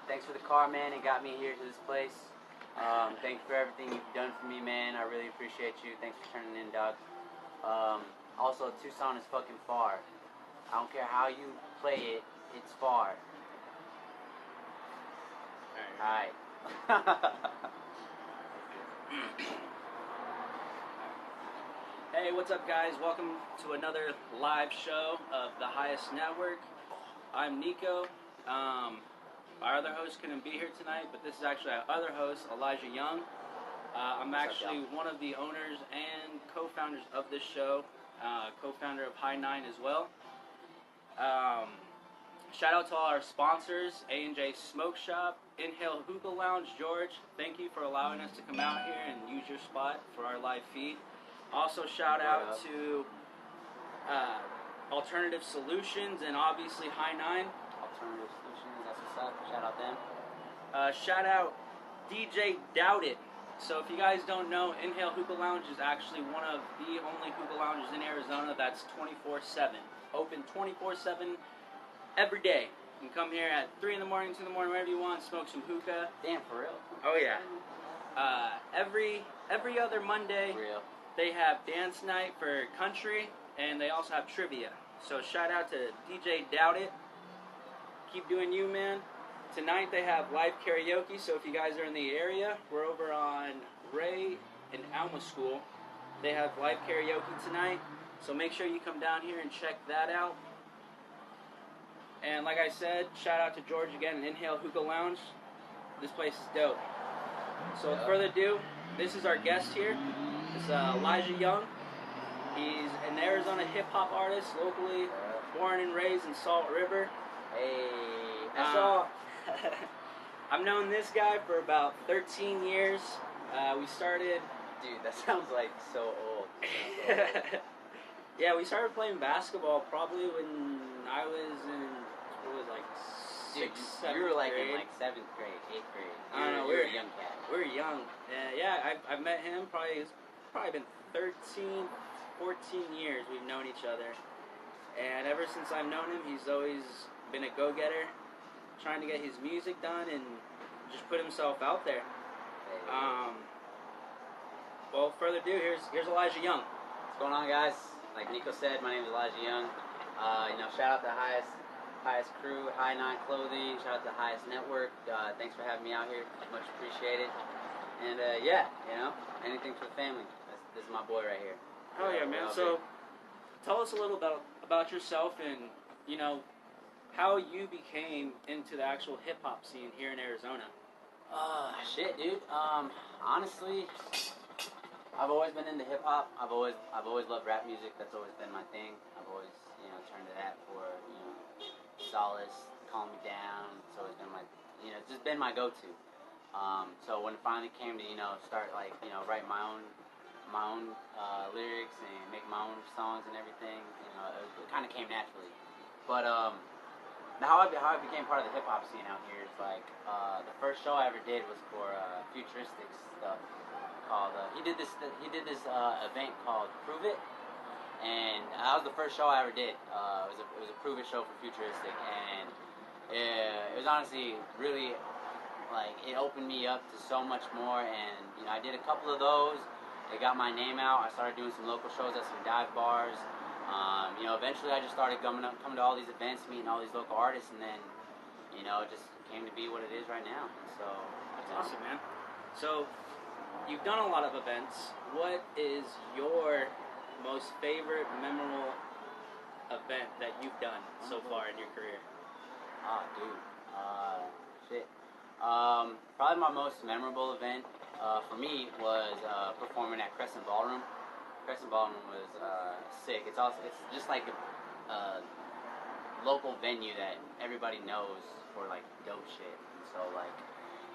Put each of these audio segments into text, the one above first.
Thanks for the car, man. It got me here to this place. Thanks for everything you've done for me, man. I really appreciate you. Thanks for turning in, dog. Also, Tucson is fucking far. I don't care how you play it, it's far. Alright. Hey, what's up, guys? Welcome to another live show of the Highest Network. I'm Niko. Our other host couldn't be here tonight, but this is actually our other host, Elijah Young. I'm actually one of the owners and co-founders of this show, co-founder of High 9 as well. Shout out to all our sponsors, A&J Smoke Shop, Inhale Hookah Lounge. George, thank you for allowing us to come out here and use your spot for our live feed. Also shout out to Alternative Solutions and obviously High 9. Alternative Solutions, that's what's up. Shout out them. Shout out DJ Doubt It. So if you guys don't know, Inhale Hookah Lounge is actually one of the only hookah lounges in Arizona that's 24/7. Open 24/7 every day. You can come here at 3 in the morning, 2 in the morning, wherever you want, smoke some hookah. Damn, for real? Oh yeah. Every other Monday, they have dance night for country, and they also have trivia. So shout out to DJ Doubt It. Keep doing you, man. Tonight they have live karaoke, so if you guys are in the area, we're over on Ray and Alma School. They have live karaoke tonight, so make sure you come down here and check that out. And like I said, shout out to George again and Inhale Hookah Lounge. This place is dope. So without further ado, this is our guest here. It's Elijah Young. He's an Arizona hip-hop artist, locally born and raised in Salt River. Hey, that's all. I've known this guy for about 13 years. We started... Dude, that sounds like so old. Yeah, we started playing basketball probably when I was in, sixth, you were like grade. in like 7th grade, 8th grade. I don't know, we were a young cat. We were young. I've met him it's probably been 13, 14 years we've known each other. And ever since I've known him, he's always been a go-getter, trying to get his music done and just put himself out there. Well, further ado, here's Elijah Young. What's going on, guys? Like Niko said, my name is Elijah Young. Shout out to Highest Crew, High 9 Clothing. Shout out to Highest Network. Thanks for having me out here. Much appreciated. And anything for the family. This is my boy right here. Oh yeah, man. So, tell us a little about yourself and how you became into the actual hip hop scene here in Arizona. Shit, dude. Honestly, I've always been into hip hop. I've always loved rap music. That's always been my thing. I've always, turned to that for, solace, calm me down. It's always been it's just been my go-to. So when it finally came to, start write my own lyrics and make my own songs and everything, it kind of came naturally. But how I became part of the hip hop scene out here is the first show I ever did was for futuristic stuff. Called he did this event called Prove It, and that was the first show I ever did. It was a Prove It show for futuristic, and it was honestly really it opened me up to so much more. And I did a couple of those. It got my name out. I started doing some local shows at some dive bars. Eventually I just started coming to all these events, meeting all these local artists, and then it just came to be what it is right now. So that's awesome, man. So you've done a lot of events. What is your most favorite memorable event that you've done so far in your career? Shit. Probably my most memorable event for me was performing at Crescent Ballroom. Crescent Ballroom was sick. It's just like a local venue that everybody knows for dope shit. So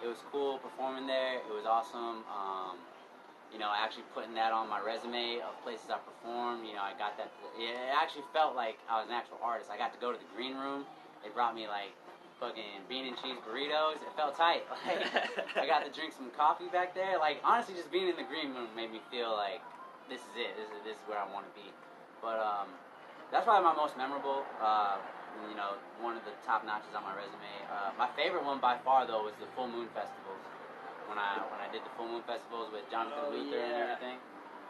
it was cool performing there. It was awesome. Actually putting that on my resume of places I performed. I got that. It actually felt like I was an actual artist. I got to go to the green room. They brought me fucking bean and cheese burritos. It felt tight. I got to drink some coffee back there. Honestly, just being in the green room made me feel like this is it. This is where I want to be. But that's probably my most memorable. you know, one of the top notches on my resume. My favorite one by far though was the Full Moon Festivals. When I did the Full Moon Festivals with Jonathan Luther and everything.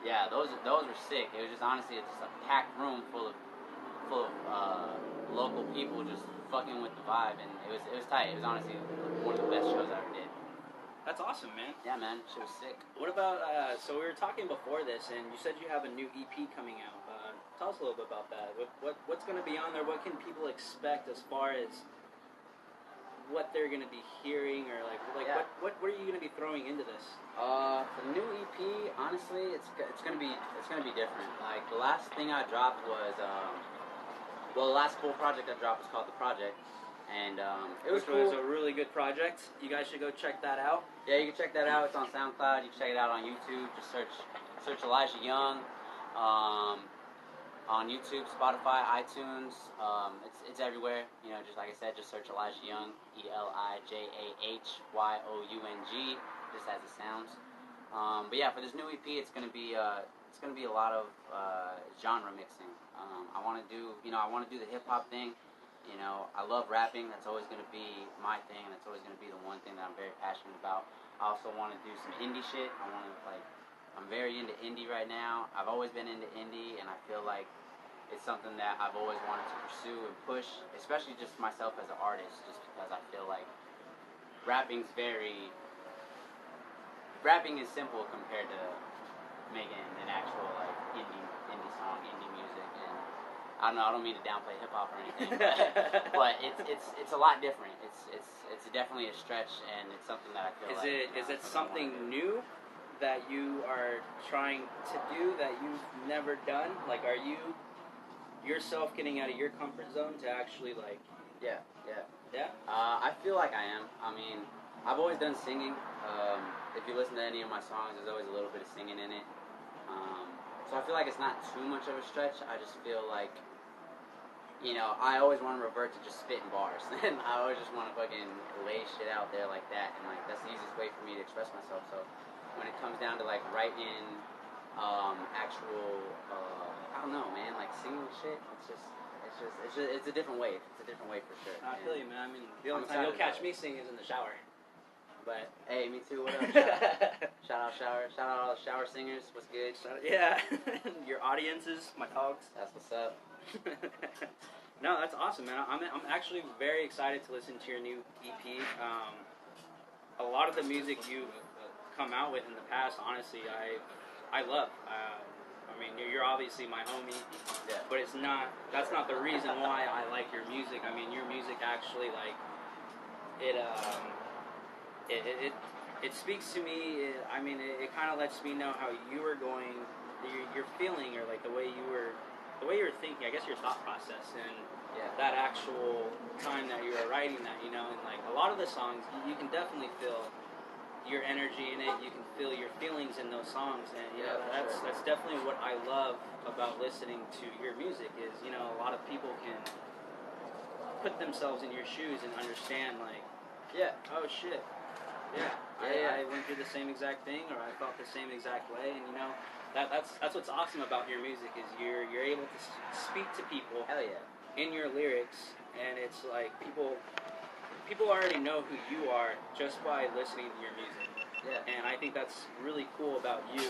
Yeah, those were sick. It was just honestly, it's just a packed room full of local people just fucking with the vibe, and it was tight. It was honestly one of the best shows I ever did. That's awesome, man. Yeah, man, shit was sick. What about, so we were talking before this, and you said you have a new EP coming out. Tell us a little bit about that. What's going to be on there? What can people expect as far as what they're going to be hearing, or yeah. what are you going to be throwing into this? The new EP, honestly, it's gonna be different. Like the last thing I dropped was, the last full project I dropped was called The Project. And it was cool. It was a really good project. You guys should go check that out. Yeah, you can check that out. It's on SoundCloud. You can check it out on YouTube. Just search Elijah Young. On YouTube, Spotify, iTunes. It's everywhere. You know, just like I said, just search Elijah Young. ELIJAHYOUNG. Just as it sounds. But yeah, for this new EP, it's gonna be a lot of genre mixing. I want to do the hip hop thing. You know, I love rapping. That's always going to be my thing. That's always going to be the one thing that I'm very passionate about. I also want to do some indie shit. I'm very into indie right now. I've always been into indie, and I feel like it's something that I've always wanted to pursue and push, especially just myself as an artist, just because I feel like rapping is simple compared to making an actual like indie song, indie music. And I don't know. I don't mean to downplay hip hop or anything, but it's a lot different. It's definitely a stretch, and it's something that I feel is it something new that you are trying to do that you've never done? Like, are you yourself getting out of your comfort zone to actually like? Yeah. I feel like I am. I mean, I've always done singing. If you listen to any of my songs, there's always a little bit of singing in it. So I feel like it's not too much of a stretch. I just feel like, you know, I always want to revert to just spitting bars. And I always just want to fucking lay shit out there like that. And like, that's the easiest way for me to express myself. So when it comes down to like writing actual, I don't know, man, like singing shit, it's a different wave. It's a different wave for sure. I feel you, man. I mean, the only time you'll catch me singing is in the shower. But hey, me too. What up? Shout out all the shower singers. What's good? Yeah, your audiences, my dogs. That's what's up. No, that's awesome, man. I'm actually very excited to listen to your new EP. A lot of the music you've come out with in the past, honestly, I love. I mean, you're obviously my homie, yeah. But that's not the reason why I like your music. I mean, your music actually like it speaks to me. It kind of lets me know how you were going, you're feeling, or like the way you were thinking. I guess your thought process and that actual time that you were writing that. You know, and like a lot of the songs, you can definitely feel your energy in it. You can feel your feelings in those songs, and you know that's definitely what I love about listening to your music. Is, you know, a lot of people can put themselves in your shoes and understand like, oh shit. I went through the same exact thing, or I felt the same exact way, and you know, that's what's awesome about your music is you're able to speak to people. Hell yeah. In your lyrics, and it's like people already know who you are just by listening to your music. Yeah. And I think that's really cool about you.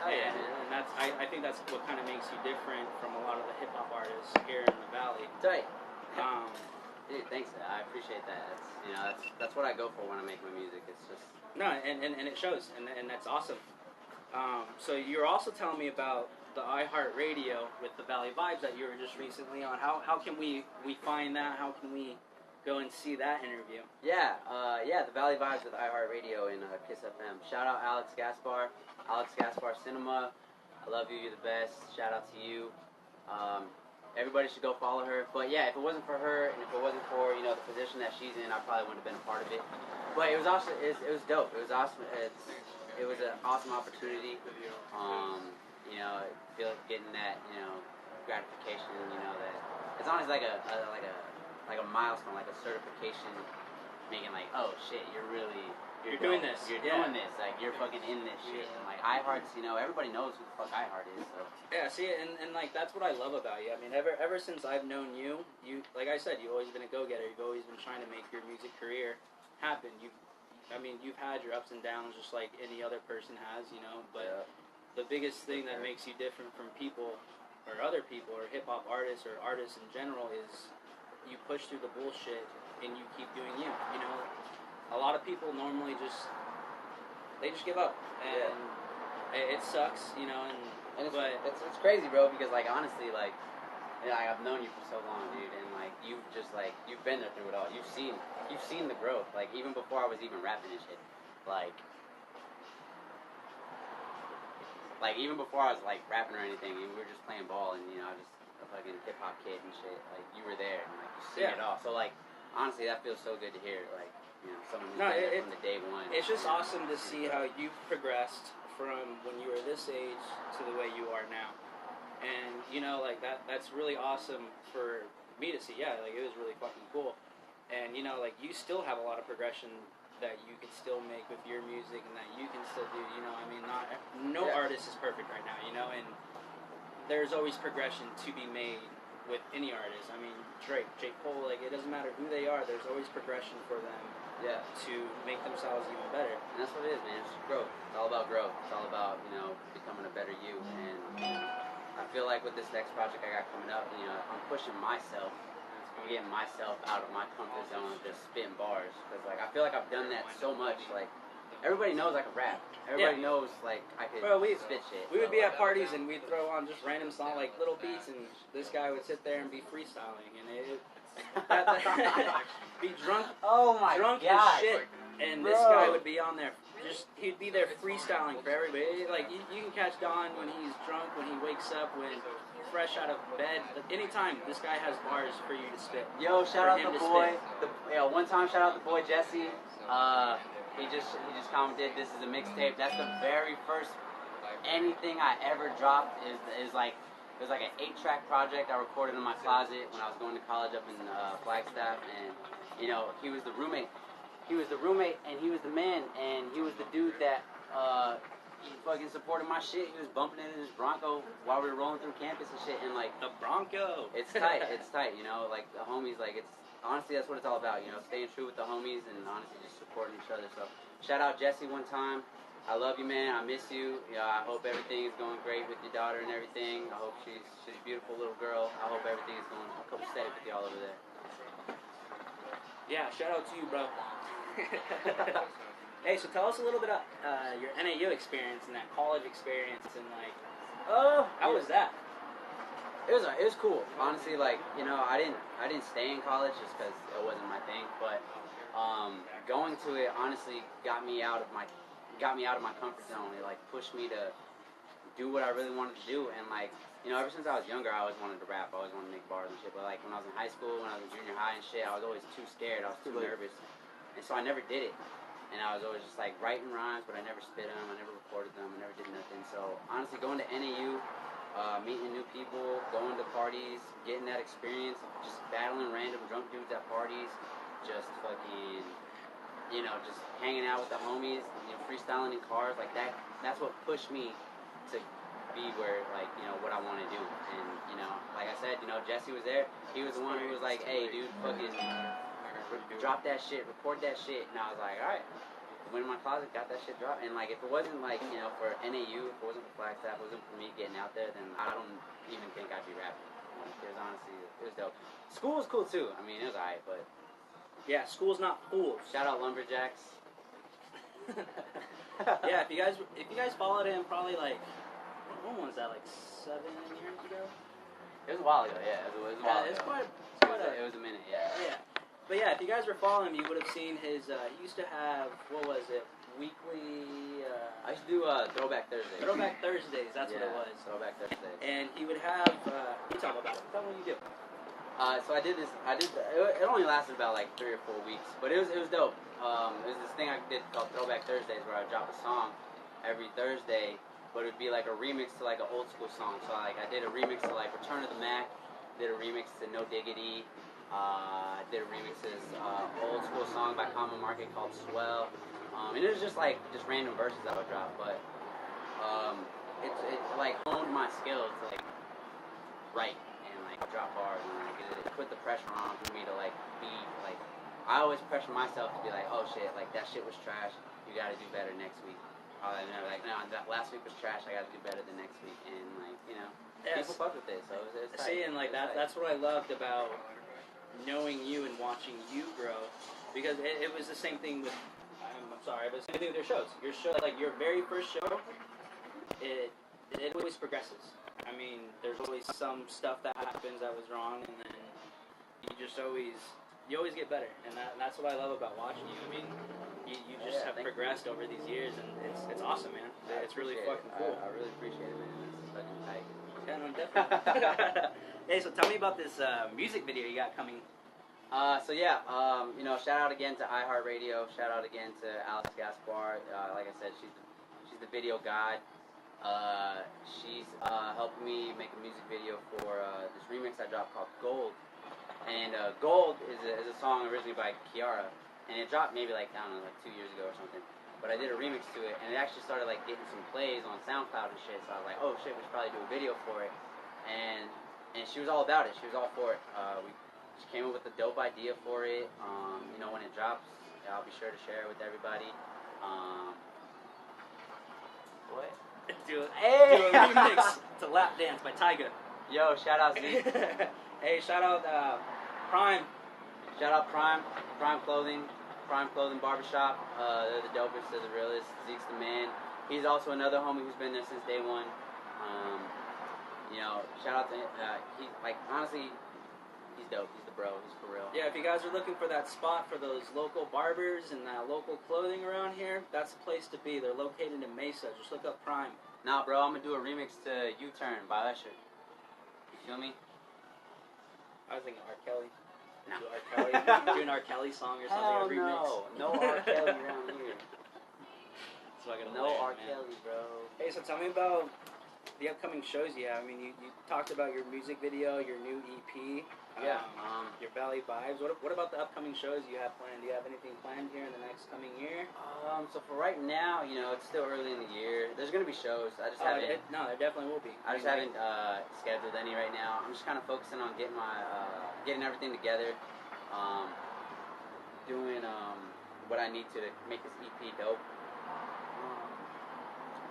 Hell yeah. And that's I think that's what kind of makes you different from a lot of the hip hop artists here in the Valley. Tight. Dude, thanks. I appreciate that. That's what I go for when I make my music. It's just and it shows, and that's awesome. So you're also telling me about the iHeartRadio with the Valley Vibes that you were just recently on. How can we find that? How can we go and see that interview? Yeah, the Valley Vibes with iHeartRadio and Kiss FM. Shout out Alex Gaspar Cinema. I love you. You're the best. Shout out to you. Everybody should go follow her. But yeah, if it wasn't for her, and if it wasn't for, you know, the position that she's in, I probably wouldn't have been a part of it. But it was also it was dope. It was awesome. It was an awesome opportunity. You know, feel getting that, you know, gratification. You know, that it's honestly like a milestone, like a certification making like, oh shit, you're doing this. You're doing this. Like, you're fucking in this shit. And like, iHeart's, you know, everybody knows who the fuck iHeart is. So yeah, see, and like that's what I love about you. I mean, ever since I've known you, like I said, you've always been a go-getter. You've always been trying to make your music career happen. You've had your ups and downs just like any other person has, you know. But the biggest thing that makes you different from people, or other people, or hip hop artists, or artists in general, is you push through the bullshit and you keep doing you. You know, a lot of people normally just give up, and it sucks, you know. And it's crazy, bro, because like honestly, like, you know, I've known you for so long, dude, and like you've been there through it all. You've seen the growth, like even before I was even rapping and shit, like even before I was like rapping or anything, we were just playing ball, and you know, I was just a fucking hip hop kid and shit. Like you were there, and like you seen it all. So like honestly, that feels so good to hear. Like, you know, someone who's been there from the day one. It's just awesome to see how you've progressed from when you were this age to the way you are now. And, you know, like, that's really awesome for me to see. Yeah, like, it was really fucking cool. And, you know, like, you still have a lot of progression that you can still make with your music and that you can still do, you know. I mean, no artist is perfect right now, you know, and there's always progression to be made with any artist. I mean, Drake, J. Cole, like, it doesn't matter who they are, there's always progression for them to make themselves even better. And that's what it is, man. It's growth. It's all about growth. It's all about, you know, becoming a better you. And I feel like with this next project I got coming up, you know, I'm pushing myself. I'm getting myself out of my comfort zone of just spitting bars. Because, like, I feel like I've done that so much. Like, everybody knows I can rap. Everybody knows, like, I could spit shit. We would be at parties and we'd throw on just random songs, like little beats, and this guy would sit there and be freestyling. And be drunk, drunk as shit, and this guy would be on there. He'd be there freestyling for everybody. Like you can catch Don when he's drunk, when he wakes up, when fresh out of bed. Anytime this guy has bars for you to spit. Yo, shout out the boy. One time, shout out the boy Jesse. He just commented, this is a mixtape. That's the very first anything I ever dropped is like. It was like an 8-track project I recorded in my closet when I was going to college up in Flagstaff, and you know, he was the roommate. He was the roommate, and he was the man, and he was the dude that he fucking supported my shit. He was bumping it in his Bronco while we were rolling through campus and shit, and like the Bronco. It's tight. It's tight. You know, like the homies. Like it's honestly that's what it's all about. You know, staying true with the homies and honestly just supporting each other. So shout out Jesse one time. I love you, man. I miss you. Yeah, I hope everything is going great with your daughter and everything. I hope she's a beautiful little girl. I hope everything is going copacetic with y'all over there. Yeah, shout out to you, bro. Hey, so tell us a little bit about your NAU experience and that college experience and like, how was that? It was cool. Honestly, like, you know, I didn't stay in college just because it wasn't my thing. But going to it honestly got me out of my comfort zone. It like pushed me to do what I really wanted to do. And like, you know, ever since I was younger, I always wanted to rap. I always wanted to make bars and shit. But like when I was in high school, when I was in junior high and shit, I was always too scared. I was too nervous, and so I never did it. And I was always just like writing rhymes, but I never spit them. I never recorded them. I never did nothing. So honestly, going to NAU, meeting new people, going to parties, getting that experience, just battling random drunk dudes at parties, just fucking, you know, just hanging out with the homies, you know, freestyling in cars, like that. That's what pushed me to be where, like, you know, what I want to do. And, you know, like I said, you know, Jesse was there. He was the one who was like, hey, dude, fucking drop that shit, record that shit. And I was like, all right. Went in my closet, got that shit dropped. And, like, if it wasn't, like, you know, for NAU, if it wasn't for Flagstaff, if it wasn't for me getting out there, then I don't even think I'd be rapping. It was honestly, it was dope. School was cool, too. I mean, it was all right, but... Yeah, school's not fools. Shout out Lumberjacks. Yeah, if you guys followed him probably like, when was that, like 7 years ago? It was a while ago, yeah. It was a while ago. It was a minute, yeah. Yeah. But yeah, if you guys were following him, you would have seen his, he used to have, what was it, weekly... I used to do Throwback Thursdays. Throwback Thursdays, that's what it was. Throwback Thursdays. And he would have, you tell me about it. Tell me what you do. So I did this. It only lasted about like 3 or 4 weeks, but it was dope. It was this thing I did called Throwback Thursdays, where I would drop a song every Thursday, but it'd be like a remix to like an old school song. So like I did a remix to like Return of the Mac, did a remix to No Diggity, I did a remix to this old school song by Common Market called Swell. And it was just random verses I would drop, but it like honed my skills to like write and like drop bars, and like it put the pressure on for me to like be like, I always pressure myself to be like, oh shit, like that shit was trash, you gotta do better next week. Like, no, that last week was trash, I gotta do better the next week, and like, you know, people fuck with it, so it's tight. See, and like that's what I loved about knowing you and watching you grow, because it was the same thing with, I'm sorry, but the same thing with your shows. Your show, like your very first show, it always progresses. I mean, there's always some stuff that happens that was wrong, and then you always get better, and that's what I love about watching you. I mean, you just have progressed over these years, and it's awesome, man. It's really fucking cool. I really appreciate it, man. It's fucking tight. Yeah, no, definitely. Hey, so tell me about this music video you got coming. You know, shout out again to iHeartRadio. Shout out again to Alex Gaspar. Like I said, she's the video god. She's helping me make a music video for this remix I dropped called Gold. And Gold is a song originally by Kiara, and it dropped maybe like, I don't know, like 2 years ago or something. But I did a remix to it, and it actually started like getting some plays on SoundCloud and shit. So I was like, oh shit, we should probably do a video for it. And she was all about it. She was all for it. She came up with a dope idea for it. You know, when it drops, I'll be sure to share it with everybody. What? Do a remix to Lap Dance by Tyga. Yo, shout out Zeke. Hey, shout out Prime. Shout out Prime Clothing Barbershop. They're the dopest, they're the realest. Zeke's the man. He's also another homie who's been there since day one. You know, shout out to him. Honestly, he's dope. He's the bro. He's for real. Yeah, if you guys are looking for that spot for those local barbers and that local clothing around here, that's the place to be. They're located in Mesa. Just look up Prime. Nah, bro, I'm gonna do a remix to U-Turn by Usher. You feel me? I was thinking R. Kelly. No. Do an R. Kelly song or something. A remix. No R. Kelly around here. No R. Man. Kelly, bro. Hey, so tell me about the upcoming shows you have. I mean, you talked about your music video, your new EP. Yeah. Your Valley Vibes. What about the upcoming shows you have planned? Do you have anything planned here in the next coming year? So for right now, you know, it's still early in the year. There's gonna be shows. I just haven't. No, there definitely will be. I just haven't scheduled any right now. I'm just kind of focusing on getting everything together, doing what I need to make this EP dope.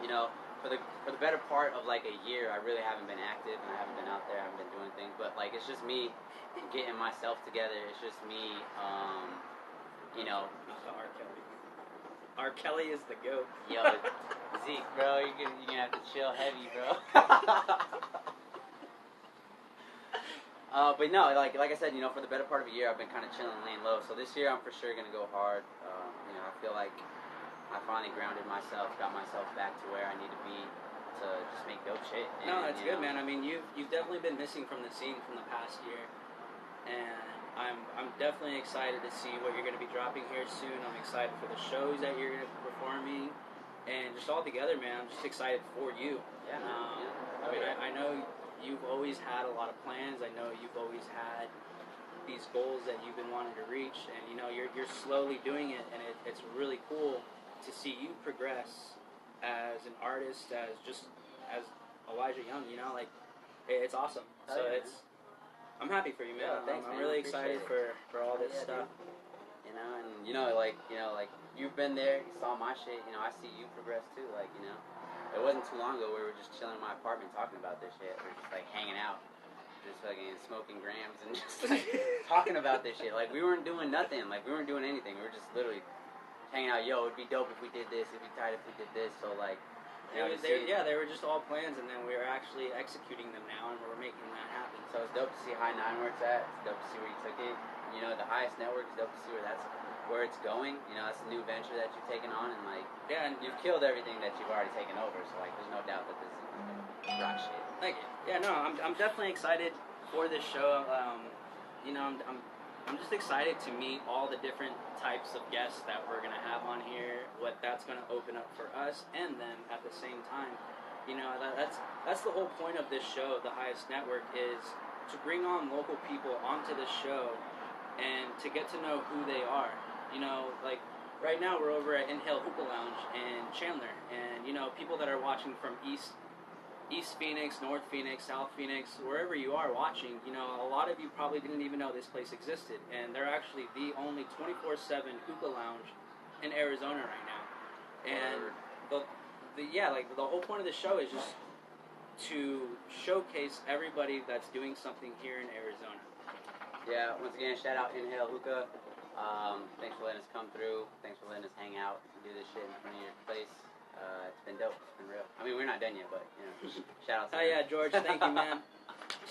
You know, for the better part of like a year, I really haven't been active and I haven't been out there. I haven't been doing things, but like it's just me getting myself together. It's just me, you know. R. Kelly. R. Kelly is the GOAT. Yo, Zeke, bro, you're gonna have to chill heavy, bro. But no, like I said, you know, for the better part of a year, I've been kind of chilling, laying low. So this year, I'm for sure gonna go hard. You know, I feel like I finally grounded myself, got myself back to where I need to be to just make dope shit. And, no, that's good, man. I mean, you've definitely been missing from the scene from the past year, and I'm definitely excited to see what you're going to be dropping here soon. I'm excited for the shows that you're going to be performing, and just all together, man. I'm just excited for you. Yeah. I mean, I know you've always had a lot of plans. I know you've always had these goals that you've been wanting to reach, and you know you're slowly doing it, and it's really cool to see you progress as an artist, as Elijah Young, you know, like it's awesome. So I'm happy for you, man. Yeah, thanks, I'm man. really excited for all this stuff. Dude. You know, and like you've been there, you saw my shit. You know, I see you progress too. Like, you know, it wasn't too long ago we were just chilling in my apartment talking about this shit. We were just like hanging out, just fucking smoking grams and just like talking about this shit. Like we weren't doing nothing. Like we weren't doing anything. We were just literally hanging out. Yo, it'd be dope if we did this. It'd be tight if we did this. So like, you know, they were just all plans, and then we are actually executing them now, and we're making that happen. So it's dope to see High 9 where it's at. It's dope to see where you took it. You know, the highest network is dope to see where it's going. You know, that's a new venture that you've taken on, and like, yeah, and you've killed everything that you've already taken over. So like, there's no doubt that this is rock shit. Thank you. Yeah, no, I'm definitely excited for this show. You know, I'm just excited to meet all the different types of guests that we're going to have on here, what that's going to open up for us and them at the same time. You know, that's the whole point of this show, The Highest Network, is to bring on local people onto the show and to get to know who they are. You know, like right now we're over at Inhale Hookah Lounge in Chandler, and you know, people that are watching from East Phoenix, North Phoenix, South Phoenix, wherever you are watching, you know, a lot of you probably didn't even know this place existed, and they're actually the only 24/7 hookah lounge in Arizona right now. And the whole point of the show is just to showcase everybody that's doing something here in Arizona. Yeah, once again, shout out Inhale Hookah. Thanks for letting us come through. Thanks for letting us hang out and do this shit in front of your place. It's been dope. It's been real. I mean, we're not done yet, but, you know, shout out to yeah, George, thank you, man.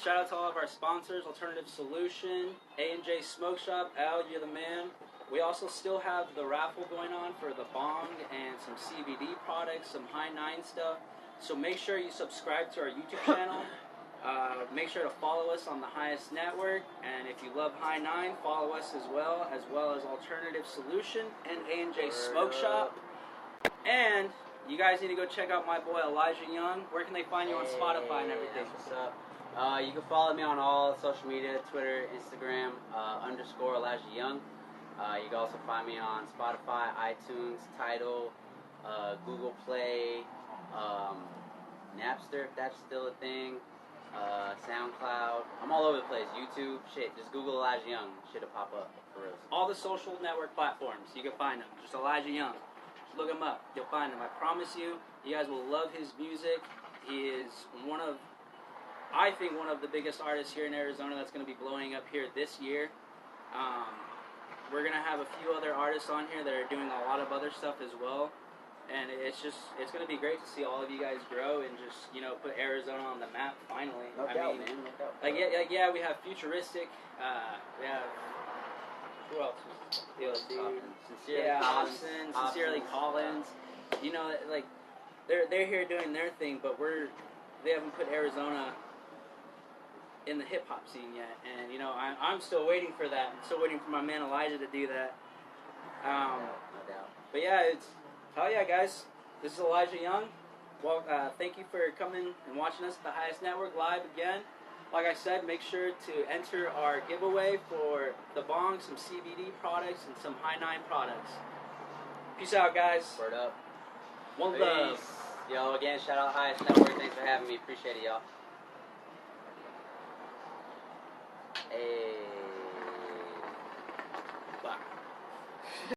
Shout out to all of our sponsors, Alternative Solution, A&J Smoke Shop. Al, you're the man. We also still have the raffle going on for the bong and some CBD products, some High 9 stuff. So make sure you subscribe to our YouTube channel. Make sure to follow us on the Highest Network. And if you love High 9, follow us as well as Alternative Solution and A&J Smoke Shop. And you guys need to go check out my boy Elijah Young. Where can they find you on Spotify and everything? What's up? You can follow me on all social media, Twitter, Instagram, _ Elijah Young. You can also find me on Spotify, iTunes, Tidal, Google Play, Napster, if that's still a thing, SoundCloud. I'm all over the place. YouTube, shit. Just Google Elijah Young. Shit'll pop up, for real. All the social network platforms, you can find him. Just Elijah Young. Just look him up. You'll find him. I promise you, you guys will love his music. He is I think one of the biggest artists here in Arizona that's going to be blowing up here this year. We're going to have a few other artists on here that are doing a lot of other stuff as well. And it's going to be great to see all of you guys grow and just, you know, put Arizona on the map finally. No doubt, man. No doubt. Like, we have Futuristic. We have, who else was the other dude? Hobson, Sincerely Collins. You know, like, they're here doing their thing, but they haven't put Arizona in the hip hop scene yet, and you know, I'm still waiting for that. I'm still waiting for my man Elijah to do that. No doubt. But yeah, hell yeah, guys. This is Elijah Young. Well, thank you for coming and watching us at the Highest Network live again. Like I said, make sure to enter our giveaway for the bong, some CBD products, and some High 9 products. Peace out, guys. Word up. One love. Yo, again, shout out Highest Network. Thanks for having me. Appreciate it, y'all. Hey.